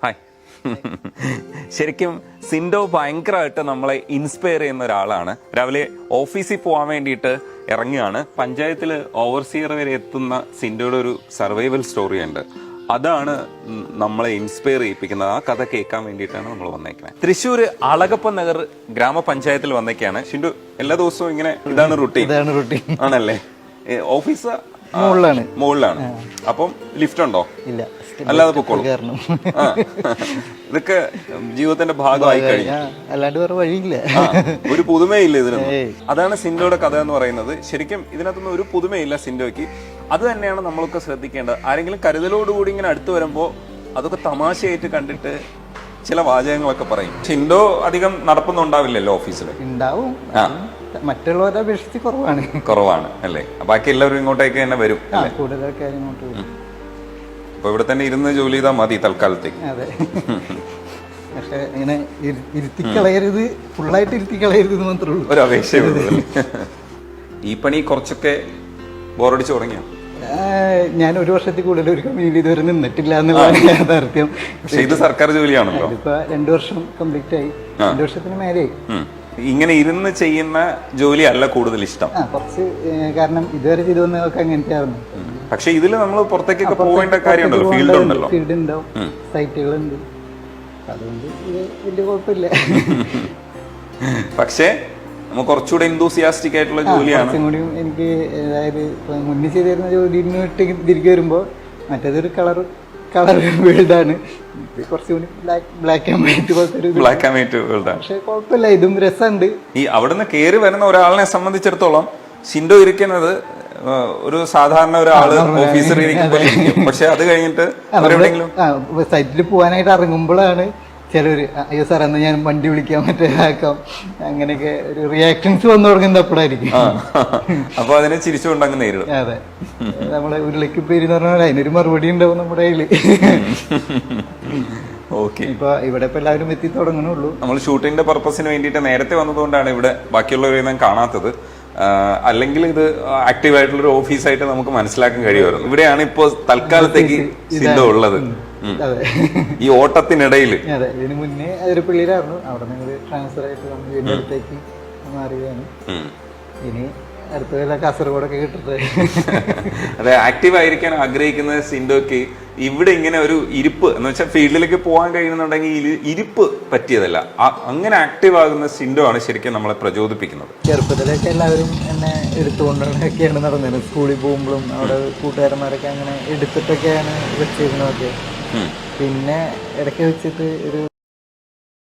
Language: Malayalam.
ഹായ്. ശരിക്കും സിൻഡോ ഭയങ്കരമായിട്ട് നമ്മളെ ഇൻസ്പയർ ചെയ്യുന്ന ഒരാളാണ്. രാവിലെ ഓഫീസിൽ പോകാൻ വേണ്ടിയിട്ട് ഇറങ്ങുകയാണ്. പഞ്ചായത്തിൽ ഓവർസിയർ വരെ എത്തുന്ന സിൻഡോയുടെ ഒരു സർവൈവൽ സ്റ്റോറി ഉണ്ട്. അതാണ് നമ്മളെ ഇൻസ്പയർ ചെയ്യിപ്പിക്കുന്നത്. ആ കഥ കേൾക്കാൻ വേണ്ടിയിട്ടാണ് നമ്മൾ വന്നേക്കുന്നത്. തൃശ്ശൂർ അളഗപ്പൻ നഗർ ഗ്രാമപഞ്ചായത്തിൽ വന്നേക്കാണ്. ഷിൻഡു, എല്ലാ ദിവസവും ഇങ്ങനെ ഇതാണ് റുട്ടീൻ ആണല്ലേ? ഓഫീസ് മുകളിലാണ്. അപ്പം ലിഫ്റ്റ് ഉണ്ടോ? ഇല്ല, അല്ലാതെ പൊക്കോളൂ. ഇതൊക്കെ ജീവിതത്തിന്റെ ഭാഗമായി കഴിഞ്ഞു, അല്ലാണ്ട് വേറെ വഴിയില്ല. ഒരു പുതുമയില്ല ഇതിനൊന്നും. അതാണ് സിൻഡോയുടെ കഥ എന്ന് പറയുന്നത്. ശരിക്കും ഇതിനകത്തൊന്നും ഒരു പുതുമയില്ല സിൻഡോയ്ക്ക്. അത് തന്നെയാണ് നമ്മളൊക്കെ ശ്രദ്ധിക്കേണ്ടത്. ആരെങ്കിലും കരുതലോടുകൂടി ഇങ്ങനെ അടുത്ത് വരുമ്പോൾ അതൊക്കെ തമാശയായിട്ട് കണ്ടിട്ട് ചില വാചകങ്ങളൊക്കെ പറയും. സിൻഡോ അധികം നടപ്പൊന്നുണ്ടാവില്ലല്ലോ ഓഫീസിൽ? ഉണ്ടാവും, മറ്റുള്ളവരെ അപേക്ഷിച്ച് കുറവാണ് അല്ലേ? ബാക്കി എല്ലാവരും ഇങ്ങോട്ടേക്ക് തന്നെ വരും. കൂടുതലൊക്കെ ഇങ്ങോട്ട് വരും. അപ്പൊ ഇവിടെ തന്നെ ഇരുന്ന് ജോലി ചെയ്താൽ മതി തൽക്കാലത്തേക്ക്. അതെ, പക്ഷെ ഇങ്ങനെ ഇരുത്തിക്കളയരുത്, ഫുള്ളായിട്ട് ഇരുത്തിക്കളയരുത് എന്ന് മാത്രമേ ഉള്ളൂ. ഒരു അപേക്ഷയുള്ളൂ. ഈ പണി കുറച്ചൊക്കെ ബോറടിച്ചു തുടങ്ങിയോ? ഞാൻ ഒരു വർഷത്തിൽ കൂടുതൽ ഒരു കമ്പനിയിൽ ഇതുവരെ നിന്നിട്ടില്ല എന്നുള്ളതാണ് യാഥാർത്ഥ്യം. പക്ഷെ ഇത് സർക്കാർ ജോലിയാണല്ലോ. ഇപ്പൊ 2 വർഷം കംപ്ലീറ്റ് ആയി, 2 വർഷത്തിന് മേലെയായി. ഇങ്ങനെ ഇരുന്ന് ചെയ്യുന്ന ജോലി അല്ല കൂടുതൽ ഇഷ്ടം? കുറച്ച്, കാരണം ഇതുവരെ ചെയ്തു വന്നതൊക്കെ അങ്ങനത്തെ ആയിരുന്നു. പക്ഷെ ഇതിൽ നമ്മൾ പുറത്തേക്കൊക്കെ പോകേണ്ട കാര്യമുണ്ടല്ലോ, ഫീൽഡ് ഉണ്ടല്ലോ, ഫീൽഡ് ഉണ്ടാവും, സൈറ്റുകളുണ്ട്, അതുകൊണ്ട് ഇത് വലിയ കുഴപ്പമില്ല. പക്ഷേ നമുക്ക് കുറച്ചുകൂടെ എന്തൂസിയാസ്റ്റിക് ആയിട്ടുള്ള ജോലിയാണ്. കൂടിയും എനിക്ക്, അതായത് മുന്നേ ചെയ്തിരുന്ന ജോലിന് തിരികെ വരുമ്പോൾ മറ്റേതൊരു കളർ വേൾഡാണ്, കുറച്ചുകൂടി ബ്ലാക്ക് ആൻഡ് വൈറ്റ് വേൾഡാണ്. പക്ഷെ കുഴപ്പമില്ല, ഇതും രസമുണ്ട്. ഈ അവിടുന്ന് കയറി വരുന്ന ഒരാളിനെ സംബന്ധിച്ചിടത്തോളം സിൻഡോ ഇരിക്കുന്നത് ഒരു സാധാരണ ഒരാള് ഓഫീസർ ഇരിക്കുമ്പോൾ, പക്ഷെ അത് കഴിഞ്ഞിട്ട് സൈറ്റിൽ പോകാനായിട്ട് ഇറങ്ങുമ്പോഴാണ് ചിലര് അയ്യോ സാർ എന്നാ ഞാൻ വണ്ടി വിളിക്കാൻ മറ്റേതാക്കാം, അങ്ങനെയൊക്കെ ഒരു റിയാക്ഷൻസ് വന്നു തുടങ്ങുന്നത് അപ്പോഴായിരിക്കും. അപ്പൊ അതിനെ ചിരിച്ചുകൊണ്ട് അങ്ങ് നേരിടും. അതെ, നമ്മളെ ഉരുളക്ക് പേര് എന്ന് പറഞ്ഞാൽ അതിനൊരു മറുപടി ഉണ്ടാവും നമ്മുടെ കയ്യില്. ഓക്കെ, ഇപ്പൊ ഇവിടെ ഇപ്പൊ എല്ലാവരും എത്തി തുടങ്ങണുള്ളൂ. നമ്മൾ ഷൂട്ടിങ്ങിന്റെ പർപ്പസിന് വേണ്ടിയിട്ട് നേരത്തെ വന്നതുകൊണ്ടാണ് ഇവിടെ ബാക്കിയുള്ളവരെയൊന്നും കാണാത്തത്. അല്ലെങ്കിൽ ഇത് ആക്റ്റീവ് ആയിട്ടുള്ള ഒരു ഓഫീസായിട്ട് നമുക്ക് മനസ്സിലാക്കാൻ കഴിയുമായിരുന്നു. ഇവിടെയാണ് ഇപ്പോ തൽക്കാലത്തേക്ക് സിൻഡോ ഉള്ളത്, ഈ ഓട്ടത്തിനിടയിൽ. അതെ, ഇതിന് മുന്നേ അതൊരു പിള്ളേരായിരുന്നു, അവിടെ നിന്ന് ട്രാൻസ്ഫർ ആയിട്ട് വീടിന്റെ അടുത്തേക്ക് മാറിയതാണ്. ഇനി അടുത്ത കാസർഗോഡൊക്കെ കിട്ടുന്നത്. അതെ, ആക്റ്റീവ് ആയിരിക്കാൻ ആഗ്രഹിക്കുന്ന സിൻഡോക്ക് ഇവിടെ ഇങ്ങനെ ഒരു ഇരിപ്പ് എന്ന് വെച്ചാൽ ഫീൽഡിലേക്ക് പോകാൻ കഴിയുന്നുണ്ടെങ്കിൽ ഇരിപ്പ് പറ്റിയതല്ല. അങ്ങനെ ആക്റ്റീവ് ആകുന്ന സിൻഡോ ആണ് ശരിക്കും നമ്മളെ പ്രചോദിപ്പിക്കുന്നത്. ചെറുപ്പത്തിലൊക്കെ എല്ലാവരും എന്നെ എടുത്തുകൊണ്ടൊക്കെയാണ് നടന്നത്. സ്കൂളിൽ പോകുമ്പോഴും അവിടെ കൂട്ടുകാരന്മാരൊക്കെ അങ്ങനെ എടുത്തിട്ടൊക്കെയാണ് വെച്ചിരുന്നതൊക്കെ. പിന്നെ ഇടയ്ക്ക് വെച്ചിട്ട് ഒരു